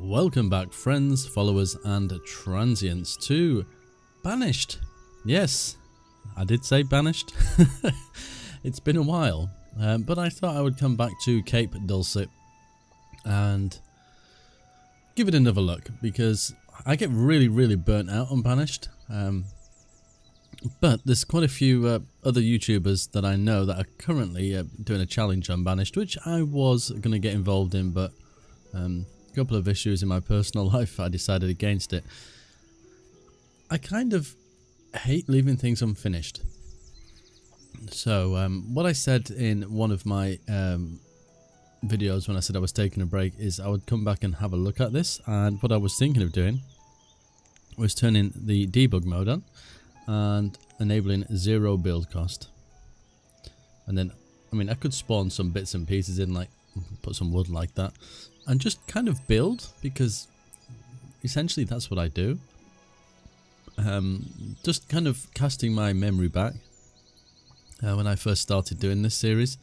Welcome back, friends, followers and transients, to Banished. Yes, I did say Banished. It's been a while, but I thought I would come back to Cape Dulcet and give it another look, because I get really burnt out on Banished. But there's quite a few other YouTubers that I know that are currently doing a challenge on Banished, which I was going to get involved in, but a couple of issues in my personal life, I decided against it. I kind of hate leaving things unfinished. So what I said in one of my videos when I said I was taking a break is I would come back and have a look at this, and what I was thinking of doing was turning the debug mode on and enabling 0 build cost. And then, I mean, I could spawn some bits and pieces in, like put some wood like that, and just kind of build, because essentially that's what I do. Just kind of casting my memory back when I first started doing this series,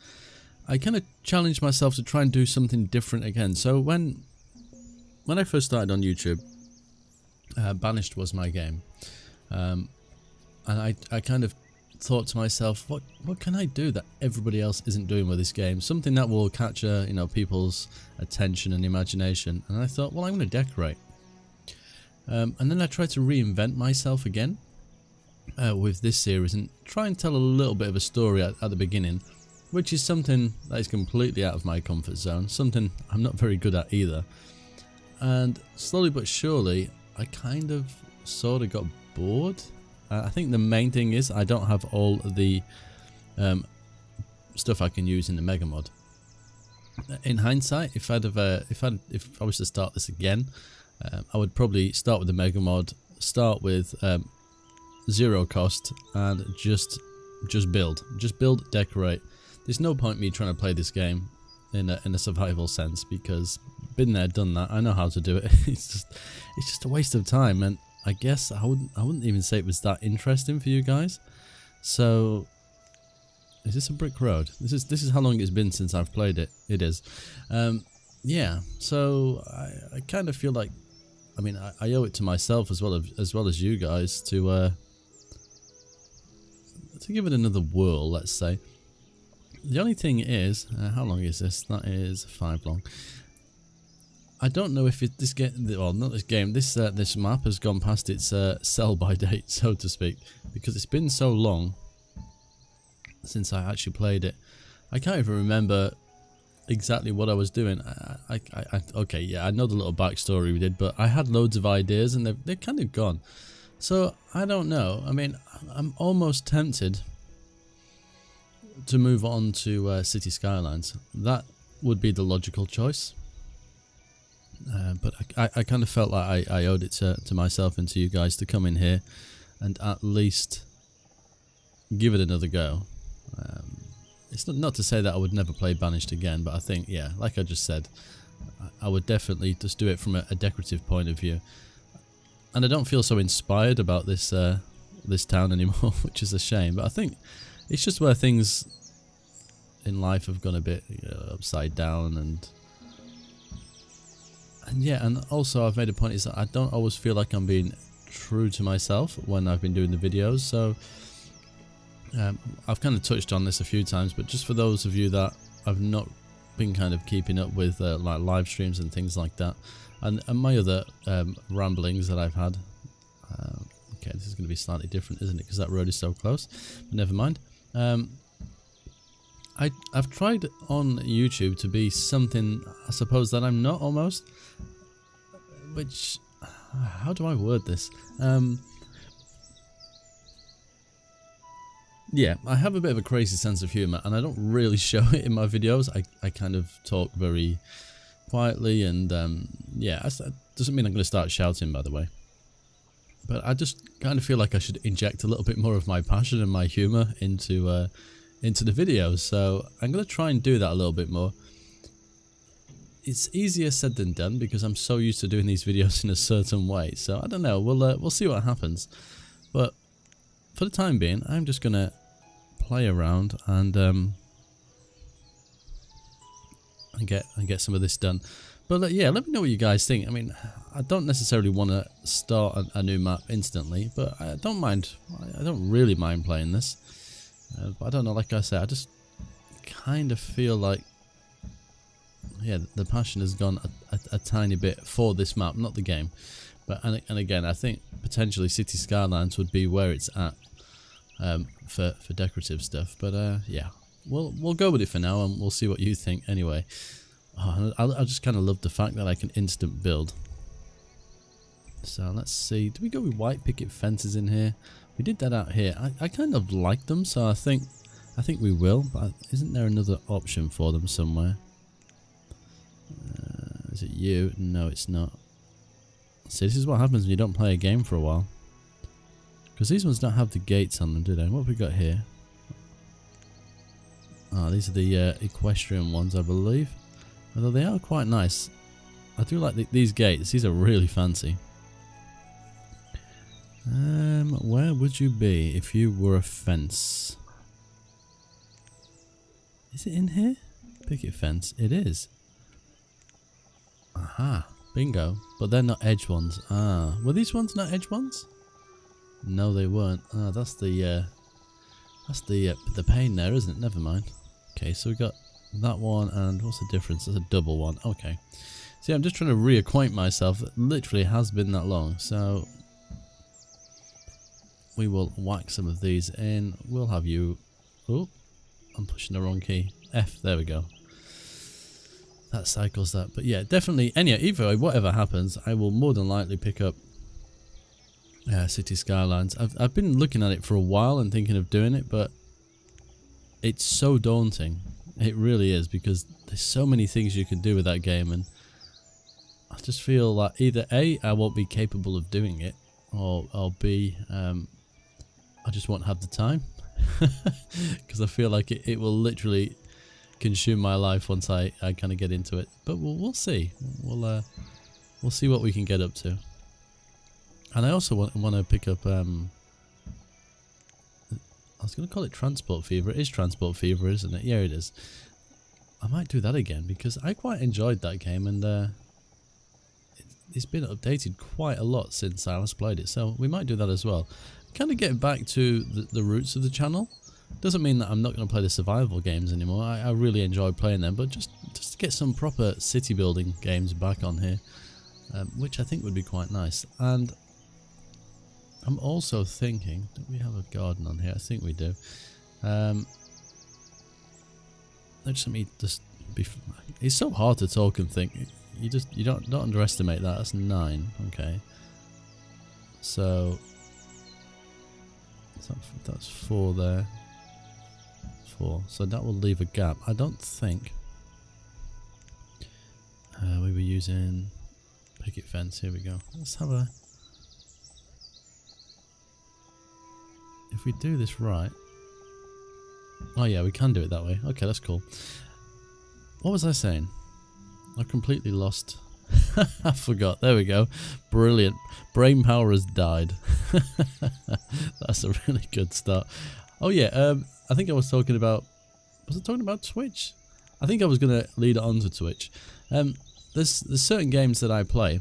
I kind of challenged myself to try and do something different again. So when I first started on YouTube, Banished was my game, and I kind of thought to myself, what can I do that everybody else isn't doing with this game? Something that will catch people's attention and imagination. And I thought, well, I'm going to decorate. And then I tried to reinvent myself again with this series and try and tell a little bit of a story at the beginning, which is something that is completely out of my comfort zone, something I'm not very good at either. And slowly but surely, I kind of sort of got bored. I think the main thing is I don't have all the stuff I can use in the mega mod. In hindsight, if I was to start this again, I would probably start with the mega mod, start with 0 cost, and just build, decorate. There's no point me trying to play this game in a survival sense, because been there, done that. I know how to do it. It's just a waste of time, and I guess I wouldn't even say it was that interesting for you guys. So, is this a brick road? This is how long it's been since I've played it. It is. Yeah. So I kind of feel like, I mean, I owe it to myself as well as you guys to give it another whirl, let's say. The only thing is, how long is this? That is 5 long. I don't know if this map has gone past its sell-by date, so to speak, because it's been so long since I actually played it. I can't even remember exactly what I was doing. Okay, yeah, I know the little backstory we did, but I had loads of ideas and they're kind of gone. So I don't know. I mean, I'm almost tempted to move on to City Skylines. That would be the logical choice. But I kind of felt like I owed it to myself and to you guys to come in here and at least give it another go. It's not to say that I would never play Banished again, but I think, yeah, like I just said, I would definitely just do it from a decorative point of view. And I don't feel so inspired about this this town anymore, which is a shame. But I think it's just where things in life have gone a bit upside down, and yeah, and also I've made a point is that I don't always feel like I'm being true to myself when I've been doing the videos. So I've kind of touched on this a few times, but just for those of you that I've not been kind of keeping up with like live streams and things like that, and my other ramblings that I've had. Okay, this is going to be slightly different, isn't it? Because that road is so close, but never mind. I've tried on YouTube to be something, I suppose, that I'm not almost. Which, how do I word this? Yeah, I have a bit of a crazy sense of humour, and I don't really show it in my videos. I kind of talk very quietly, and yeah, that doesn't mean I'm going to start shouting, by the way. But I just kind of feel like I should inject a little bit more of my passion and my humour into the videos. So I'm going to try and do that a little bit more. It's easier said than done, because I'm so used to doing these videos in a certain way. So I don't know. We'll see what happens. But for the time being, I'm just going to play around and get some of this done. But yeah, let me know what you guys think. I mean, I don't necessarily want to start a new map instantly, but I don't mind. I don't really mind playing this. But I don't know, like I said, I just kind of feel like, yeah, the passion has gone a tiny bit for this map, not the game. But and again, I think potentially City Skylines would be where it's at for decorative stuff. But yeah, we'll go with it for now, and we'll see what you think anyway. Oh, I just kind of love the fact that I can instant build. So let's see. Do we go with white picket fences in here? We did that out here. I kind of like them, so I think we will. But isn't there another option for them somewhere? Is it you? No, it's not. See, this is what happens when you don't play a game for a while. Because these ones don't have the gates on them, do they? What have we got here? Ah, these are the equestrian ones, I believe. Although they are quite nice. I do like these gates. These are really fancy. Where would you be if you were a fence? Is it in here? Picket fence. It is. Aha. Bingo. But they're not edge ones. Ah. Were these ones not edge ones? No, they weren't. Ah, that's the pain there, isn't it? Never mind. Okay, so we got that one, and what's the difference? That's a double one. Okay. See, I'm just trying to reacquaint myself. It literally has been that long, so we will whack some of these in. We'll have you. Oh, I'm pushing the wrong key. F. There we go. That cycles that. But yeah, definitely. And yeah, either way, whatever happens, I will more than likely pick up City Skylines. I've been looking at it for a while and thinking of doing it, but it's so daunting. It really is, because there's so many things you can do with that game, and I just feel like either A, I won't be capable of doing it, or B, I just won't have the time. Because I feel like it will literally consume my life once I kind of get into it. But we'll see. We'll see what we can get up to. And I also want to pick up. I was going to call it Transport Fever. It is Transport Fever, isn't it? Yeah, it is. I might do that again, because I quite enjoyed that game, and it's been updated quite a lot since I last played it. So we might do that as well. Kind of getting back to the roots of the channel. Doesn't mean that I'm not going to play the survival games anymore. I really enjoy playing them, but just to get some proper city building games back on here, which I think would be quite nice. And I'm also thinking, do we have a garden on here? I think we do. Let me just be. It's so hard to talk and think. You don't underestimate that. That's 9. Okay. So that's 4 there. 4. So that will leave a gap. I don't think we were using picket fence. Here we go. Let's have a. If we do this right. Oh yeah, we can do it that way. Okay, that's cool. What was I saying? I completely lost. I forgot. There we go. Brilliant. Brain power has died. That's a really good start. Oh yeah, I think I was talking about. Was I talking about Twitch? I think I was going to lead it on to Twitch. There's certain games that I play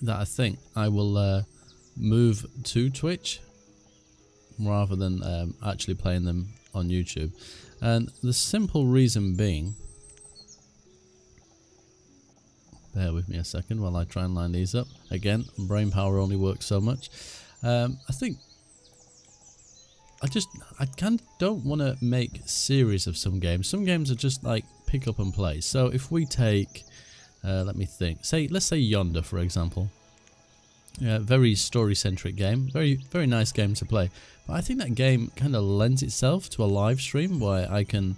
that I think I will move to Twitch rather than actually playing them on YouTube. And the simple reason being, bear with me a second while I try and line these up. Again, brain power only works so much. I think I kind of don't want to make series of some games. Some games are just like pick up and play. So if we take, let me think. Let's say Yonder, for example. Very story-centric game. Very nice game to play. But I think that game kind of lends itself to a live stream where I can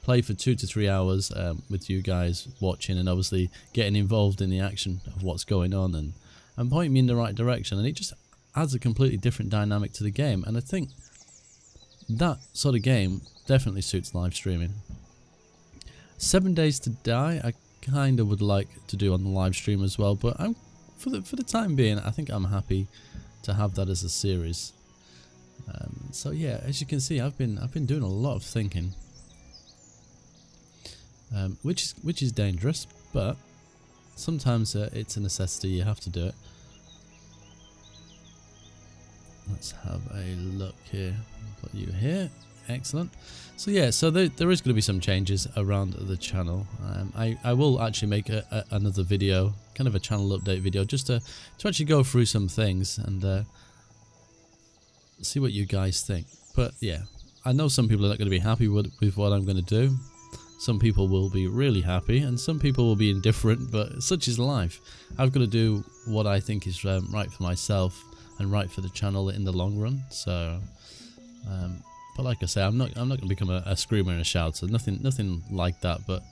play for 2 to 3 hours with you guys watching, and obviously getting involved in the action of what's going on, and pointing me in the right direction. And it just adds a completely different dynamic to the game. And I think that sort of game definitely suits live streaming. 7 Days to Die, I kind of would like to do on the live stream as well, but for the time being, I think I'm happy to have that as a series. So yeah, as you can see, I've been doing a lot of thinking, which is dangerous, but sometimes it's a necessity, you have to do it. Let's have a look here. Got you here. Excellent. So yeah, so there is going to be some changes around the channel. I will actually make another video, kind of a channel update video, just to actually go through some things and see what you guys think. But yeah, I know some people are not going to be happy with what I'm going to do. Some people will be really happy, and some people will be indifferent, but such is life. I've got to do what I think is right for myself and right for the channel in the long run. So but like I say, I'm not going to become a screamer and a shouter, nothing like that. But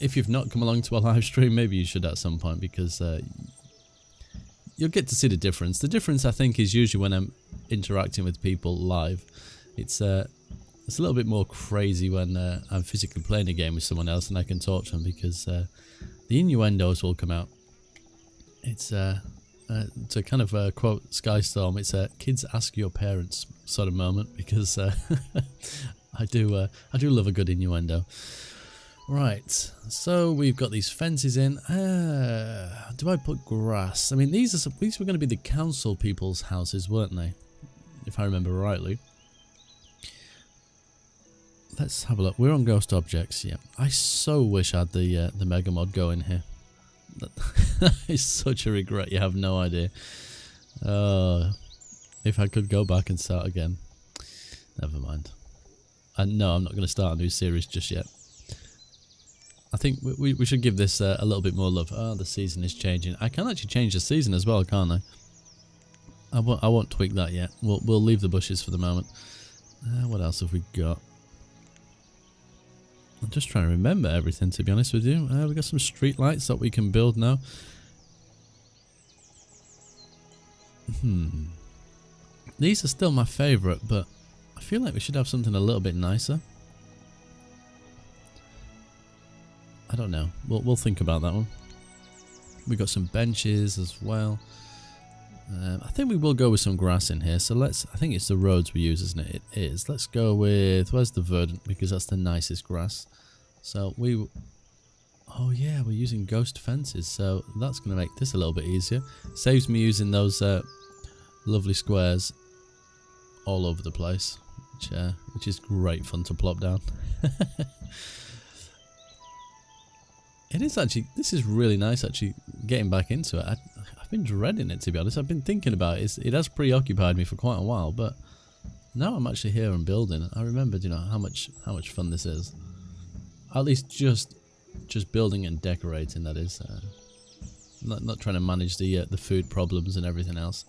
if you've not come along to a live stream, maybe you should at some point, because you'll get to see the difference. The difference, I think, is usually when I'm interacting with people live. It's a little bit more crazy when I'm physically playing a game with someone else and I can talk to them, because the innuendos will come out. It's to kind of quote Skystorm, it's a kids ask your parents sort of moment, because I do love a good innuendo. Right, so we've got these fences in. Do I put grass? I mean, these were going to be the council people's houses, weren't they? If I remember rightly. Let's have a look. We're on Ghost Objects, yeah. I so wish I had the Mega Mod going here. That is such a regret, you have no idea. If I could go back and start again. Never mind. And no, I'm not going to start a new series just yet. I think we should give this a little bit more love. Oh, the season is changing. I can actually change the season as well, can't I? I won't tweak that yet. We'll leave the bushes for the moment. What else have we got? I'm just trying to remember everything, to be honest with you. We've got some street lights that we can build now. These are still my favourite, but I feel like we should have something a little bit nicer. I don't know. We'll think about that one. We got some benches as well. I think we will go with some grass in here. So I think it's the roads we use, isn't it? It is. Let's go with, where's the verdant? Because that's the nicest grass. So oh yeah, we're using ghost fences. So that's going to make this a little bit easier. Saves me using those lovely squares all over the place, which is great fun to plop down. It is actually, this is really nice actually getting back into it. I've been dreading it, to be honest. I've been thinking about it. It has preoccupied me for quite a while, but now I'm actually here and building. I remembered, you know, how much fun this is. At least just building and decorating, that is. Not trying to manage the food problems and everything else.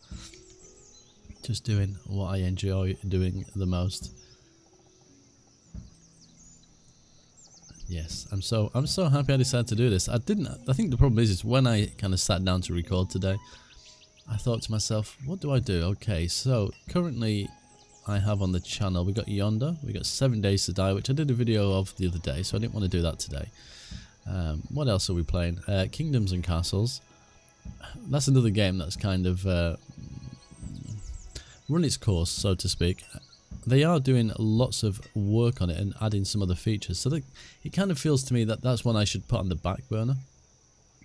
Just doing what I enjoy doing the most. Yes, I'm so happy I decided to do this. I think the problem is when I kind of sat down to record today, I thought to myself, what do I do? Okay, so currently I have on the channel, we got Yonder, we got 7 Days to Die, which I did a video of the other day, so I didn't want to do that today. What else are we playing? Kingdoms and Castles. That's another game that's kind of run its course, so to speak. They are doing lots of work on it and adding some other features, so it kind of feels to me that that's one I should put on the back burner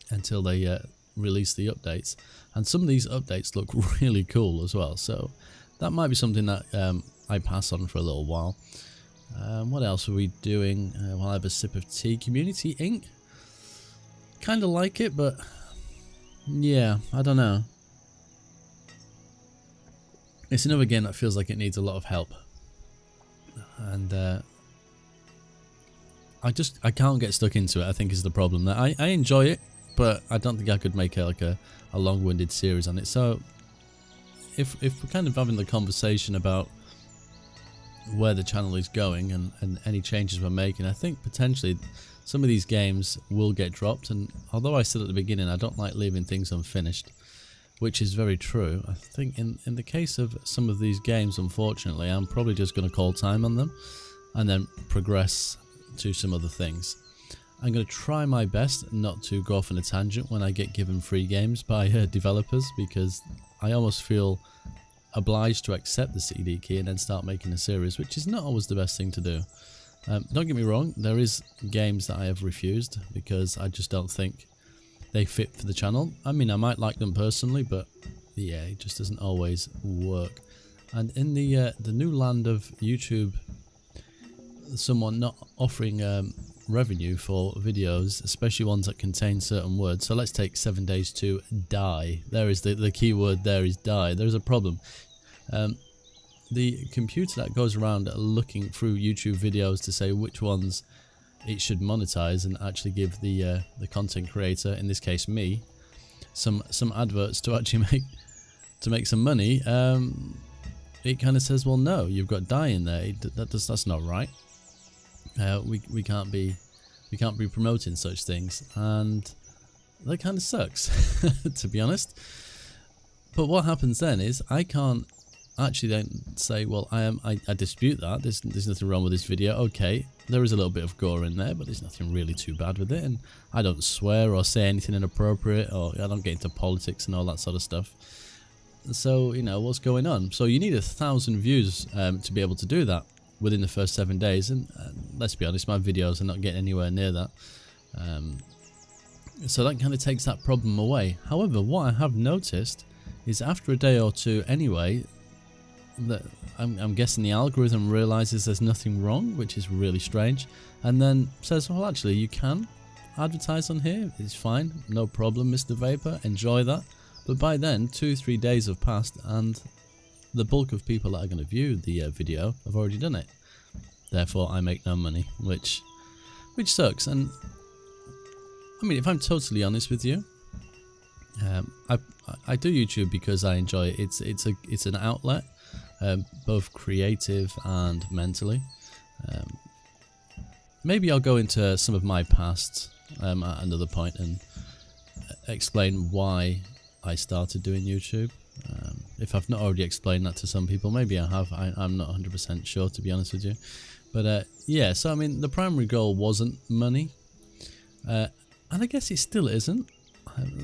until they release the updates. And some of these updates look really cool as well, so that might be something that I pass on for a little while. What else are we doing while I have a sip of tea? Community Inc. Kind of like it, but yeah, I don't know. It's another game that feels like it needs a lot of help. And I can't get stuck into it, I think is the problem. That I enjoy it, but I don't think I could make a long-winded series on it. So if we're kind of having the conversation about where the channel is going and any changes we're making, I think potentially some of these games will get dropped. And although I said at the beginning I don't like leaving things unfinished, which is very true, I think in the case of some of these games, unfortunately, I'm probably just going to call time on them and then progress to some other things. I'm going to try my best not to go off on a tangent when I get given free games by developers, because I almost feel obliged to accept the CD key and then start making a series, which is not always the best thing to do. Don't get me wrong, there is games that I have refused because I just don't think they fit for the channel. I mean, I might like them personally, but yeah, it just doesn't always work. And in the new land of YouTube, someone not offering revenue for videos, especially ones that contain certain words. So let's take 7 days to die. There is the key word. There is die. There's a problem. The computer that goes around looking through YouTube videos to say which ones it should monetize and actually give the content creator, in this case me, some adverts to actually make some money. It kind of says, well, no, you've got die in there. That's not right. We can't be promoting such things, and that kind of sucks, to be honest. But what happens then is I can't actually then say, well, I dispute that. There's nothing wrong with this video. Okay, there is a little bit of gore in there, but there's nothing really too bad with it, and I don't swear or say anything inappropriate, or I don't get into politics and all that sort of stuff. So, you know, what's going on? So you need 1,000 views to be able to do that within the first 7 days, and let's be honest, my videos are not getting anywhere near that. So that kind of takes that problem away. However, what I have noticed is after a day or two anyway, that I'm guessing the algorithm realizes there's nothing wrong, which is really strange, and then says, well, actually, you can advertise on here. It's fine, no problem, Mr. Vapor, enjoy that. But by then, 2-3 days have passed, and the bulk of people that are going to view the video have already done it. Therefore, I make no money, which sucks. And I mean, if I'm totally honest with you, I do YouTube because I enjoy it. It's an outlet, both creative and mentally. Maybe I'll go into some of my past at another point and explain why I started doing YouTube. If I've not already explained that to some people, maybe I have. I'm not 100% sure, to be honest with you. But yeah, so I mean, the primary goal wasn't money, and I guess it still isn't.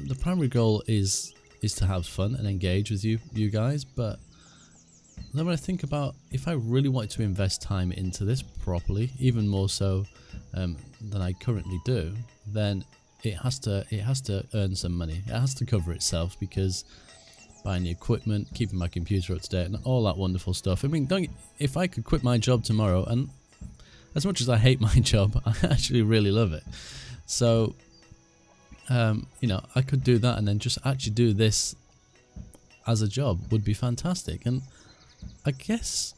The primary goal is to have fun and engage with you guys. But then when I think about if I really wanted to invest time into this properly, even more so than I currently do, then it has to earn some money. It has to cover itself, because buying the equipment, keeping my computer up to date, and all that wonderful stuff. I mean, if I could quit my job tomorrow, and as much as I hate my job, I actually really love it. So, you know, I could do that and then just actually do this as a job would be fantastic. And I guess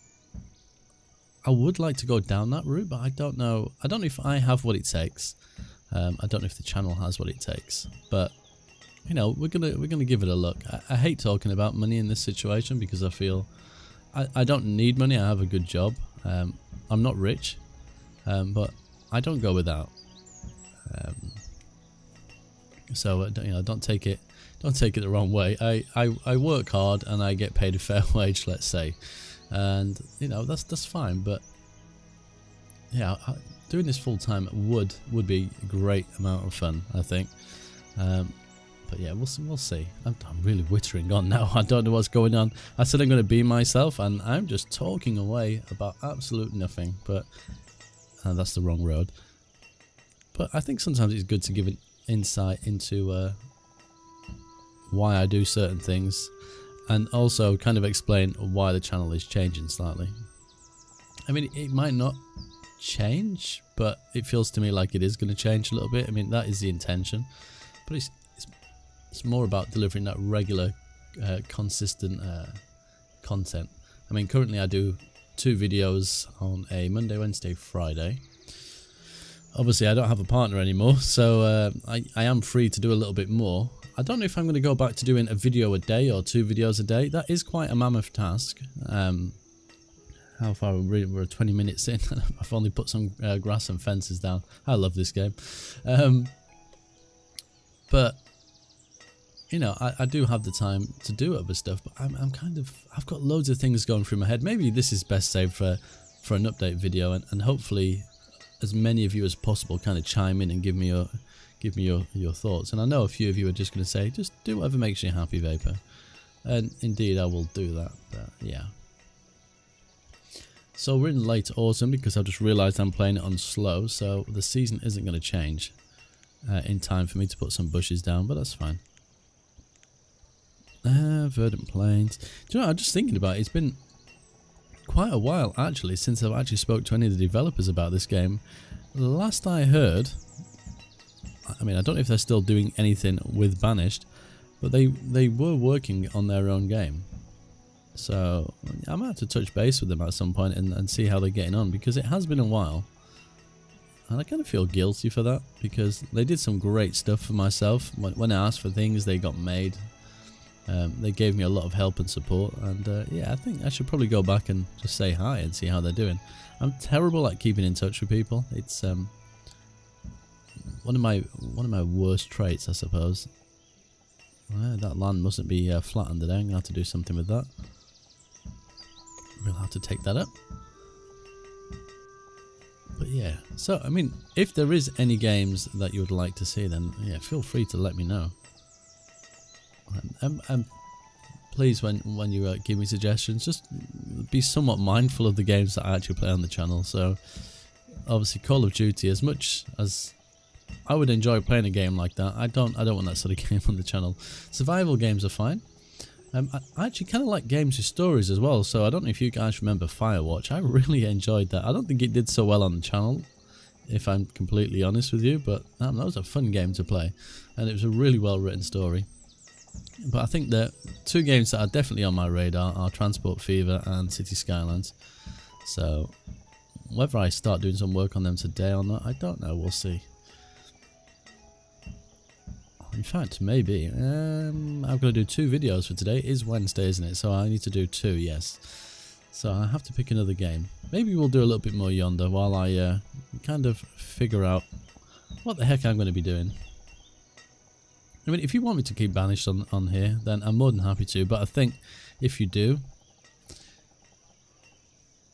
I would like to go down that route, but I don't know. I don't know if I have what it takes. I don't know if the channel has what it takes, but you know, we're gonna give it a look. I hate talking about money in this situation because I feel I don't need money. I have a good job. I'm not rich, but I don't go without. So you know, don't take it the wrong way. I work hard and I get paid a fair wage, let's say, and you know, that's fine. But yeah, doing this full time would be a great amount of fun, I think. But yeah, we'll see. I'm really wittering on now. I don't know what's going on. I said I'm going to be myself, and I'm just talking away about absolute nothing. But that's the wrong road. But I think sometimes it's good to give an insight into why I do certain things, and also kind of explain why the channel is changing slightly. I mean, it might not change, but it feels to me like it is going to change a little bit. I mean, that is the intention, but it's more about delivering that regular, consistent content. I mean, currently I do 2 videos on a Monday, Wednesday, Friday. Obviously, I don't have a partner anymore, so I am free to do a little bit more. I don't know if I'm going to go back to doing a video a day or 2 videos a day. That is quite a mammoth task. How far we're 20 minutes in. I've only put some grass and fences down. I love this game. But you know, I do have the time to do other stuff, but I've got loads of things going through my head. Maybe this is best saved for an update video, and hopefully as many of you as possible kind of chime in and give me your thoughts. And I know a few of you are just going to say, just do whatever makes you happy, Vapor. And indeed I will do that, but yeah. So we're in late autumn because I've just realised I'm playing it on slow, so the season isn't going to change. in time for me to put some bushes down, but that's fine. Verdant Plains. Do you know, I'm just thinking about it. It's been quite a while actually since I've actually spoke to any of the developers about this game. Last I heard, I mean, I don't know if they're still doing anything with Banished, but they were working on their own game. So I might have to touch base with them at some point and see how they're getting on, because it has been a while. And I kind of feel guilty for that, because they did some great stuff for myself. When I asked for things, they got made. They gave me a lot of help and support, and yeah, I think I should probably go back and just say hi and see how they're doing. I'm terrible at keeping in touch with people. It's one of my worst traits, I suppose. That land mustn't be flat under there. I'm gonna have to do something with that. We'll have to take that up. But yeah, so I mean, if there is any games that you would like to see, then yeah, feel free to let me know. And please, when you give me suggestions, just be somewhat mindful of the games that I actually play on the channel. So obviously, Call of Duty, as much as I would enjoy playing a game like that, I don't want that sort of game on the channel. Survival games are fine. I actually kind of like games with stories as well. So I don't know if you guys remember Firewatch. I really enjoyed that. I don't think it did so well on the channel, if I'm completely honest with you, but that was a fun game to play, and it was a really well written story. But I think the two games that are definitely on my radar are Transport Fever and City Skylines. So whether I start doing some work on them today or not, I don't know. We'll see. In fact, maybe. I'm going to do 2 videos for today. It is Wednesday, isn't it? So I need to do 2, yes. So I have to pick another game. Maybe we'll do a little bit more yonder while I kind of figure out what the heck I'm going to be doing. I mean, if you want me to keep Banished on here, then I'm more than happy to. But I think if you do,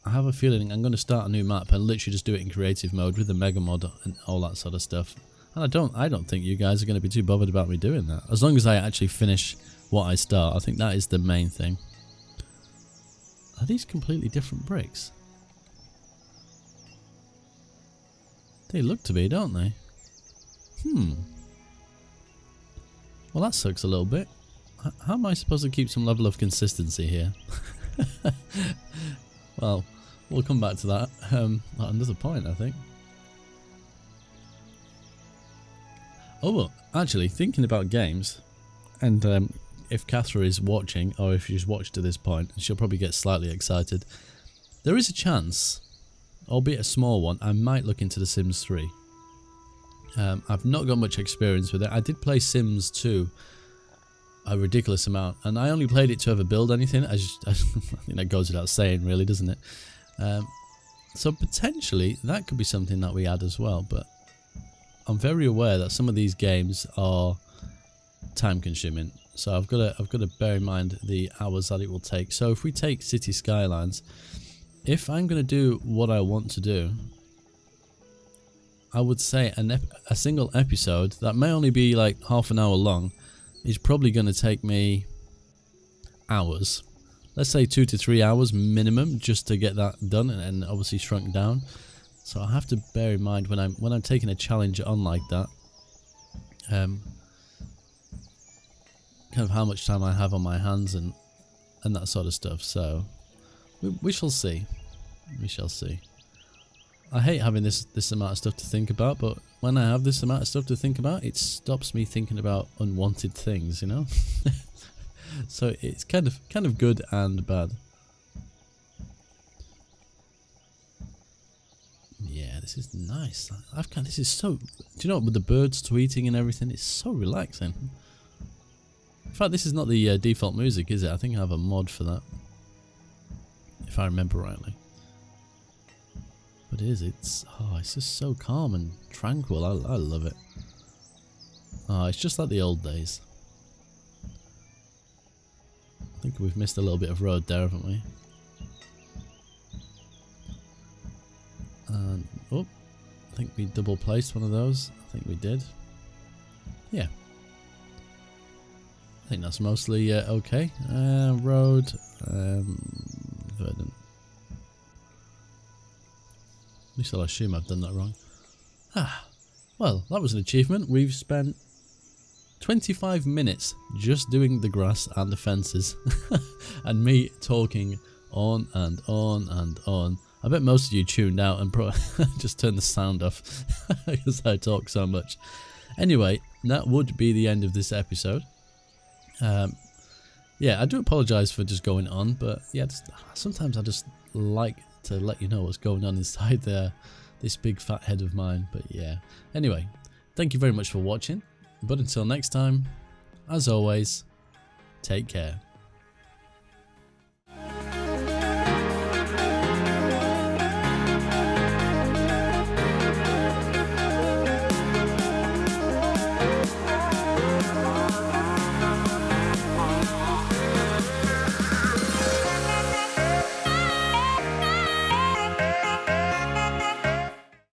I have a feeling I'm going to start a new map and literally just do it in creative mode with the mega mod and all that sort of stuff. And I don't think you guys are going to be too bothered about me doing that. As long as I actually finish what I start, I think that is the main thing. Are these completely different bricks? They look to be, don't they? Well, that sucks a little bit. How am I supposed to keep some level of consistency here? Well, we'll come back to that at another point, I think. Oh, well, actually, thinking about games, and if Kathra is watching, or if she's watched to this point, she'll probably get slightly excited. There is a chance, albeit a small one, I might look into The Sims 3. I've not got much experience with it. I did play Sims 2 a ridiculous amount, and I only played it to ever build anything. I think that goes without saying, really, doesn't it? So potentially that could be something that we add as well, but I'm very aware that some of these games are time consuming, so I've got to bear in mind the hours that it will take. So if we take City Skylines, if I'm going to do what I want to do, I would say a single episode that may only be like half an hour long is probably going to take me hours. Let's say 2 to 3 hours minimum just to get that done, and obviously shrunk down. So I have to bear in mind when I'm taking a challenge on like that, kind of how much time I have on my hands and that sort of stuff. So we shall see. We shall see. I hate having this amount of stuff to think about, but when I have this amount of stuff to think about, it stops me thinking about unwanted things, you know. So it's kind of good and bad. Yeah, this is nice. This is so. Do you know what? With the birds tweeting and everything, it's so relaxing. In fact, this is not the default music, is it? I think I have a mod for that, if I remember rightly. But it is. It's just so calm and tranquil. I love it. Oh, it's just like the old days. I think we've missed a little bit of road there, haven't we? And oh, I think we double placed one of those. I think we did. Yeah. I think that's mostly okay. Road, Verdant. At least I'll assume I've done that wrong. Well, that was an achievement. We've spent 25 minutes just doing the grass and the fences and me talking on and on and on. I bet most of you tuned out and just turned the sound off because I talk so much. Anyway, that would be the end of this episode. Yeah, I do apologise for just going on, but yeah, sometimes I just like to let you know what's going on inside this big fat head of mine. But yeah, anyway, thank you very much for watching. But until next time, as always, take care.